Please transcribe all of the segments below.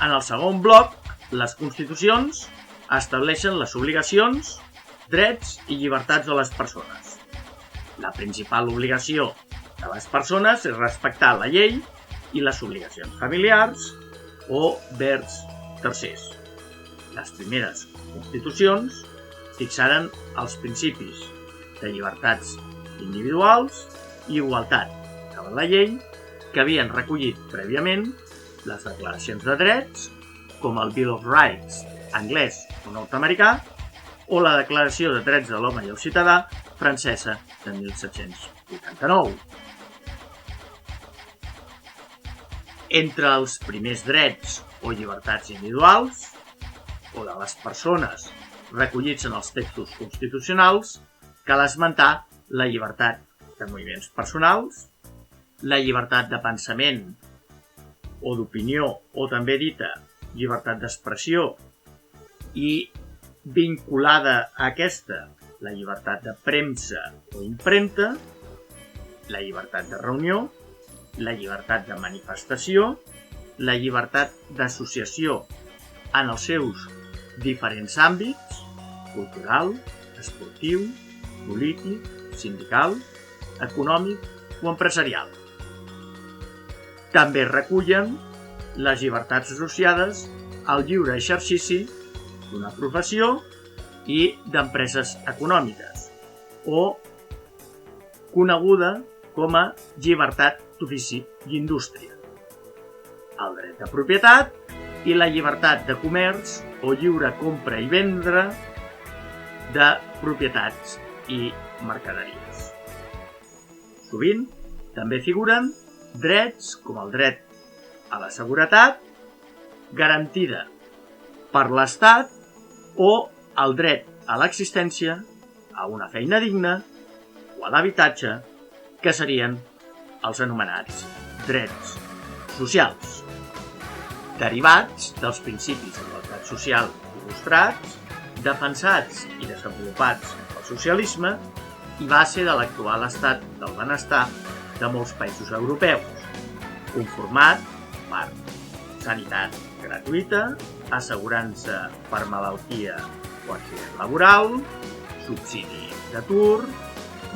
En el segon bloc, les constitucions estableixen les obligacions, drets i llibertats de les persones. La principal obligació de les persones és respectar la llei i les obligacions familiars o vers tercers. Les primeres constitucions fixaren els principis de llibertats individuals i igualtat davant la llei que havien recollit prèviament les declaracions de drets, com el Bill of Rights anglès o nord-americà, o la Declaració de Drets de l'Home i el Ciutadà francesa de 1789. Entre els primers drets o llibertats individuals o de les persones recollits en els textos constitucionals, cal esmentar la llibertat de moviments personals, la llibertat de pensament o d'opinió, o també dita llibertat d'expressió, i vinculada a aquesta la llibertat de premsa o impremta, la llibertat de reunió, la llibertat de manifestació, la llibertat d'associació en els seus diferents àmbits, cultural, esportiu, polític, sindical, econòmic o empresarial. També recullen les llibertats associades al lliure exercici d'una professió i d'empreses econòmiques, o coneguda com a llibertat d'ofici i indústria, el dret de propietat i la llibertat de comerç o lliure compra i vendre de propietats i mercaderies. Sovint també figuren drets com el dret a la seguretat, garantida per l'Estat, o el dret a l'existència, a una feina digna o a l'habitatge, que serien els anomenats drets socials, derivats dels principis d'igualtat social il·lustrats, defensats i desenvolupats pel socialisme i base de l'actual estat del benestar de molts països europeus, conformat per sanitat gratuïta, assegurança per malaltia o accident laboral, subsidi d'atur,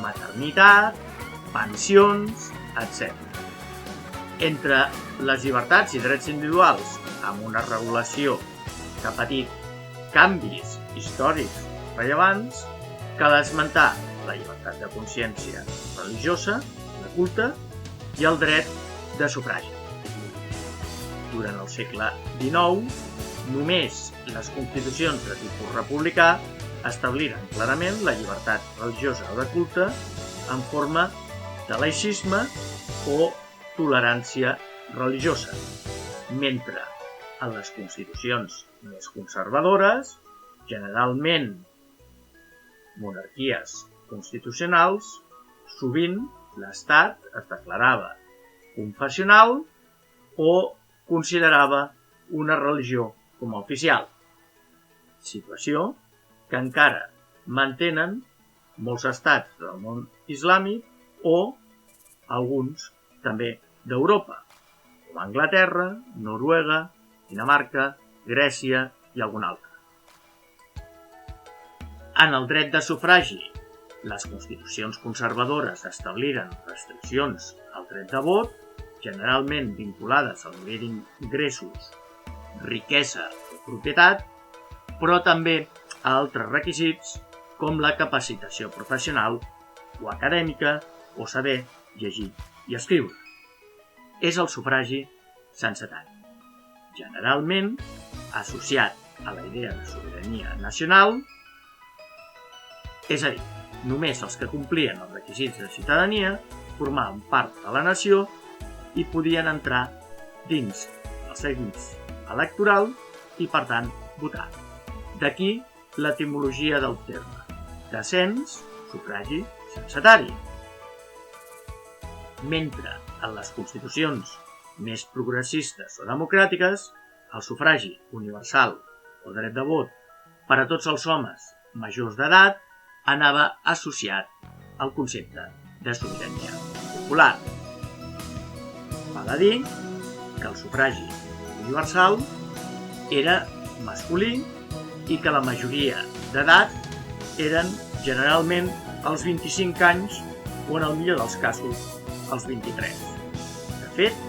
maternitat, pensions, etc. Entre les llibertats i drets individuals amb una regulació que ha patit canvis històrics rellevants, cal esmentar la llibertat de consciència religiosa, de culte, i el dret de sufragi. Durant el segle XIX, només les constitucions de tipus republicà establiren clarament la llibertat religiosa o de culte en forma de laïcisme o tolerància religiosa, mentre en les constitucions més conservadores, generalment monarquies constitucionals, sovint l'Estat es declarava confessional o considerava una religió com a oficial, situació que encara mantenen molts estats del món islàmic o alguns també d'Europa, com Anglaterra, Noruega, Dinamarca, Grècia i algun altre. En el dret de sufragi, les constitucions conservadores establiren restriccions al dret de vot, generalment vinculades al nivell d'ingressos, riquesa o propietat, però també a altres requisits com la capacitació professional o acadèmica o saber llegir i escriure. És el sufragi censatari, generalment associat a la idea de sobirania nacional, és a dir, només els que complien els requisits de ciutadania formaven part de la nació i podien entrar dins el cens electoral i, per tant, votar. D'aquí l'etimologia del terme, de cens, sufragi censatari. Mentre en les constitucions més progressistes o democràtiques, el sufragi universal o dret de vot per a tots els homes majors d'edat anava associat al concepte de sobirania popular. Val a dir que el sufragi universal era masculí i que la majoria d'edat eren generalment als 25 anys o, en el millor dels casos, als 23. De fet,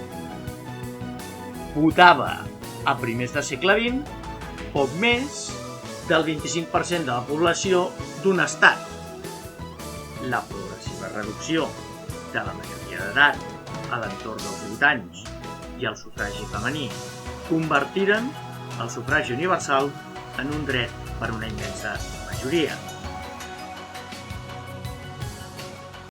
votava a primers del segle XX poc més del 25% de la població d'un estat. La progressiva reducció de la majoria d'edat a l'entorn dels 20 anys i el sufragi femení convertiren el sufragi universal en un dret per una immensa majoria.